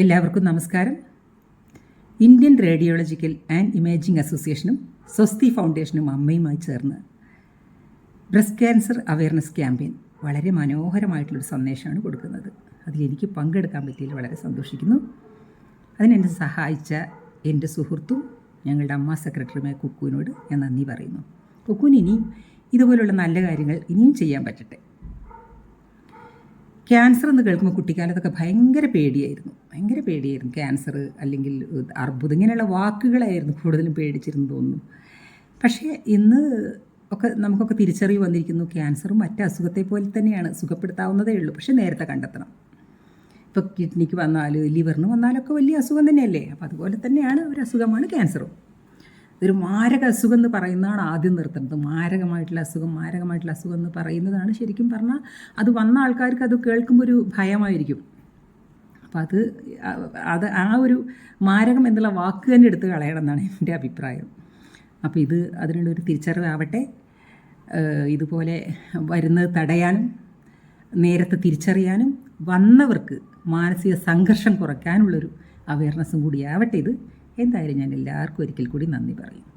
എല്ലാവർക്കും നമസ്കാരം. Indian radiological and imaging അസോസിയേഷനും സ്വസ്തി ഫൗണ്ടേഷനും അമ്മയുമായി ചേർന്ന് ബ്രസ്റ്റ് ക്യാൻസർ അവയർനെസ് ക്യാമ്പയിൻ വളരെ മനോഹരമായിട്ടുള്ളൊരു സന്ദേശമാണ് കൊടുക്കുന്നത്. അതിലെനിക്ക് പങ്കെടുക്കാൻ പറ്റിയതിൽ വളരെ സന്തോഷിക്കുന്നു. അതിനെന്നെ സഹായിച്ച എൻ്റെ സുഹൃത്തും ഞങ്ങളുടെ അമ്മ സെക്രട്ടറിയുമായ കുക്കുവിനോട് ഞാൻ നന്ദി പറയുന്നു. കുക്കുവിന് ഇനിയും ഇതുപോലുള്ള നല്ല കാര്യങ്ങൾ ഇനിയും ചെയ്യാൻ പറ്റട്ടെ. ക്യാൻസർ എന്ന് കേൾക്കുമ്പോൾ കുട്ടിക്കാലത്തൊക്കെ ഭയങ്കര പേടിയായിരുന്നു. ക്യാൻസർ അല്ലെങ്കിൽ അർബുദം ഇങ്ങനെയുള്ള വാക്കുകളായിരുന്നു കൂടുതലും പേടിച്ചിരുന്നു തോന്നുന്നു. പക്ഷേ ഇന്ന് നമുക്കൊക്കെ തിരിച്ചറിവ് വന്നിരിക്കുന്നു. ക്യാൻസറും മറ്റ് അസുഖത്തെ പോലെ തന്നെയാണ്, സുഖപ്പെടുത്താവുന്നതേ ഉള്ളൂ. പക്ഷേ നേരത്തെ കണ്ടെത്തണം. ഇപ്പോൾ കിഡ്നിക്ക് വന്നാൽ, ലിവറിന് വന്നാലൊക്കെ വലിയ അസുഖം തന്നെയല്ലേ. അപ്പോൾ അതുപോലെ തന്നെയാണ് ഒരു അസുഖമാണ് ക്യാൻസറും. ഇതൊരു മാരക അസുഖം എന്ന് പറയുന്നതാണ് ആദ്യം നിർത്തുന്നത്. മാരകമായിട്ടുള്ള അസുഖം എന്ന് പറയുന്നതാണ് ശരിക്കും പറഞ്ഞാൽ അത് വന്ന ആൾക്കാർക്ക് അത് കേൾക്കുമ്പോൾ ഒരു ഭയമായിരിക്കും. അപ്പോൾ അത് ആ ഒരു മാരകം എന്നുള്ള വാക്ക് തന്നെ എടുത്ത് കളയണം എന്നാണ് എൻ്റെ അഭിപ്രായം. അപ്പോൾ അതിനുള്ളൊരു തിരിച്ചറിവാവട്ടെ. ഇതുപോലെ വരുന്നത് തടയാനും നേരത്തെ തിരിച്ചറിയാനും വന്നവർക്ക് മാനസിക സംഘർഷം കുറയ്ക്കാനുള്ളൊരു അവയർനെസ്സും കൂടിയാവട്ടെ ഇത്. എന്തായാലും ഞാൻ എല്ലാവർക്കും ഒരിക്കൽ കൂടി നന്ദി പറയും.